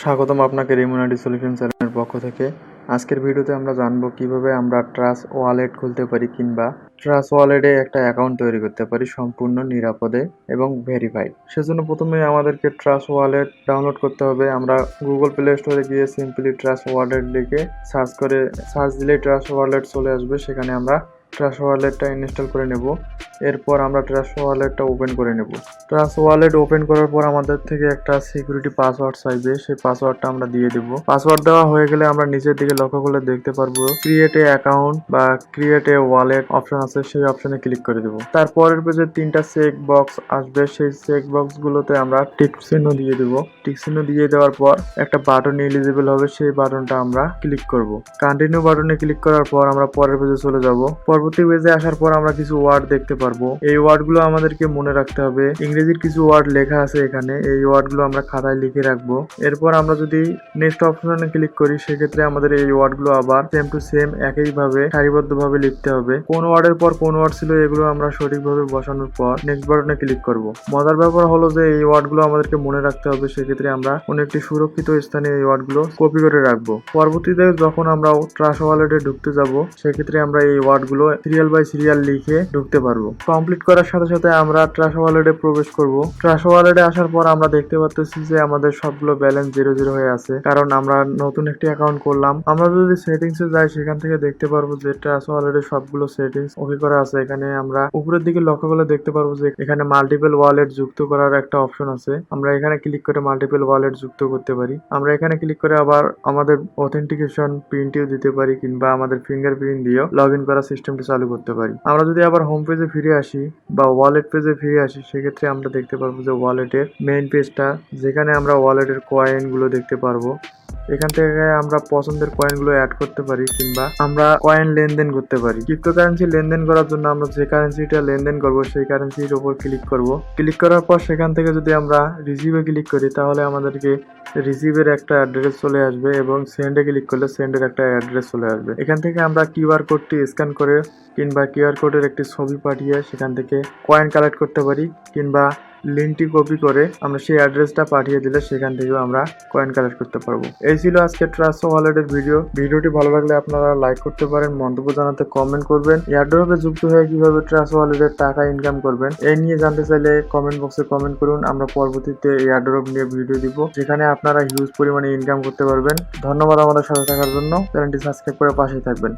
স্বাগতম আপনাকে RimonIT solution চ্যানেলের পক্ষ থেকে। আজকের ভিডিওতে আমরা জানবো কিভাবে আমরা ট্রাস্ট ওয়ালেট খুলতে পারি কিংবা ট্রাস্ট ওয়ালেটে একটা অ্যাকাউন্ট তৈরি করতে পারি সম্পূর্ণ নিরাপদে এবং ভেরিফাইড। সেজন্য প্রথমে আমাদেরকে ট্রাস্ট ওয়ালেট ডাউনলোড করতে হবে। আমরা গুগল প্লে স্টোরে গিয়ে সিম্পলি ট্রাস্ট ওয়ালেট লিখে সার্চ দিলেই ট্রাস্ট ওয়ালেট চলে আসবে। সেখানে আমরা ট্রাস্ট ওয়ালেটটা ইনস্টল করে নেব। এরপর আমরা ট্রাস্ট ওয়ালেটটা ওপেন করে নেব। ট্রাস্ট ওয়ালেট ওপেন করার পর আমাদের থেকে একটা সিকিউরিটি পাসওয়ার্ড চাইবে, সেই পাসওয়ার্ডটা আমরা দিয়ে দেব। পাসওয়ার্ড দেওয়া হয়ে গেলে আমরা নিচের দিকে লক্ষ্য করলে দেখতে পারবো ক্রিয়েট এ অ্যাকাউন্ট বা ক্রিয়েট এ ওয়ালেট অপশন আছে, সেই অপশনে ক্লিক করে দেব। তারপরের পেজে তিনটা চেক বক্স আসবে, সেই চেক বক্স গুলোতে আমরা টিক চিহ্ন দিয়ে দেব। টিক চিহ্ন দিয়ে দেওয়ার পর একটা বাটন এলিজিবল হবে, সেই বাটনটা আমরা ক্লিক করব। কন্টিনিউ বাটনে ক্লিক করার পর আমরা পরের পেজে চলে যাব। পরবর্তী পেজে আসার পর আমরা কিছু ওয়ার্ড দেখতে পারবো। এই ওয়ার্ডগুলো আমাদেরকে মনে রাখতে হবে। ইংরেজির কিছু ওয়ার্ড লেখা আছে এখানে, এই ওয়ার্ডগুলো আমরা খাতায় লিখে রাখবো। এরপর আমরা যদি নেক্সট অপশনে ক্লিক করি, সেক্ষেত্রে আমাদের এই ওয়ার্ডগুলো আবার সেম টু সেম একইভাবে সারিবদ্ধভাবে লিখতে হবে। কোন ওয়ার্ডের পর কোন ওয়ার্ড ছিল এগুলো আমরা সঠিকভাবে বসানোর পর নেক্সট বাটনে ক্লিক করব। মজার ব্যাপার হলো যে এই ওয়ার্ডগুলো আমাদেরকে মনে রাখতে হবে, সেক্ষেত্রে আমরা কোনো একটি সুরক্ষিত স্থানে এই ওয়ার্ডগুলো কপি করে রাখবো। পরবর্তীতে যখন আমরা ট্রাস্ট ওয়ালেটে ঢুকতে যাব, সেক্ষেত্রে আমরা এই ওয়ার্ডগুলো সিরিয়াল বাই সিরিয়াল লিখে ঢুকতে পারবো। কমপ্লিট করার সাথে সাথে আমরা ট্রাস্ট ওয়ালেটে প্রবেশ করব। ট্রাস্ট ওয়ালেটে আসার পর আমরা দেখতে পাচ্ছি যে আমাদের সবগুলো ব্যালেন্স 0 হয়ে আছে, কারণ আমরা নতুন একটি অ্যাকাউন্ট করলাম। আমরা যদি সেটিংসে যাই, সেখান থেকে দেখতে পারবো যে ট্রাস্ট ওয়ালেটে সবগুলো সেটিংস ওকে করা আছে। এখানে আমরা উপরের দিকে লক্ষ্য করলে দেখতে পারবো যে এখানে মাল্টিপল ওয়ালেট যুক্ত করার একটা অপশন আছে। আমরা এখানে ক্লিক করে মাল্টিপল ওয়ালেট যুক্ত করতে পারি। আমরা এখানে ক্লিক করে আবার আমাদের অথেন্টিকেশন প্রিন্টও দিতে পারি কিংবা আমাদের ফিঙ্গারপ্রিন্ট দিয়েও লগ ইন করার সিস্টেমটি চালু করতে পারি। আমরা যদি আবার হোম পেজে ফিরে আসি বা ওয়ালেট পেজে ফিরে আসি, সেক্ষেত্রে আমরা দেখতে পারবো যে ওয়ালেটের মেইন পেজটা, যেখানে আমরা ওয়ালেটের কয়েন গুলো দেখতে পারবো। এখান থেকে আমরা পছন্দের কয়েনগুলো অ্যাড করতে পারি কিংবা আমরা কয়েন লেনদেন করতে পারি। ক্রিপ্টোকারেন্সি লেনদেন করার জন্য আমরা যে কারেন্সিটা লেনদেন করব সেই কারেন্সির উপর ক্লিক করব। ক্লিক করার পর সেখান থেকে যদি আমরা রিসিভে ক্লিক করি, তাহলে আমাদেরকে রিসিভের একটা অ্যাড্রেস চলে আসবে এবং সেন্ডে ক্লিক করলে সেন্ডের একটা অ্যাড্রেস চলে আসবে। এখান থেকে আমরা কিউআর কোডটি স্ক্যান করে কিংবা কিউআর কোডের একটি ছবি পাঠিয়ে সেখান থেকে কয়েন কালেক্ট করতে পারি কিংবা লিঙ্কটি কপি করে আমরা সেই অ্যাড্রেসটা পাঠিয়ে দিলে সেখান থেকেও আমরা কয়েন কালেক্ট করতে পারবো। এই ছিল আজকে ট্রাস্ট ওয়ালেটের ভিডিওটি ভালো লাগলে আপনারা লাইক করতে পারেন, মন্তব্য জানাতে কমেন্ট করবেন। এয়ারড্রপে যুক্ত হয়ে কিভাবে ট্রাস্ট ওয়ালেটের টাকা ইনকাম করবেন এই নিয়ে জানতে চাইলে কমেন্ট বক্সে কমেন্ট করুন। আমরা পরবর্তীতে এয়ারড্রপ নিয়ে ভিডিও দিব, যেখানে আপনারা হিউজ পরিমাণে ইনকাম করতে পারবেন। ধন্যবাদ আমাদের সাথে থাকার জন্য। চ্যানেলটি সাবস্ক্রাইব করে পাশেই থাকবেন।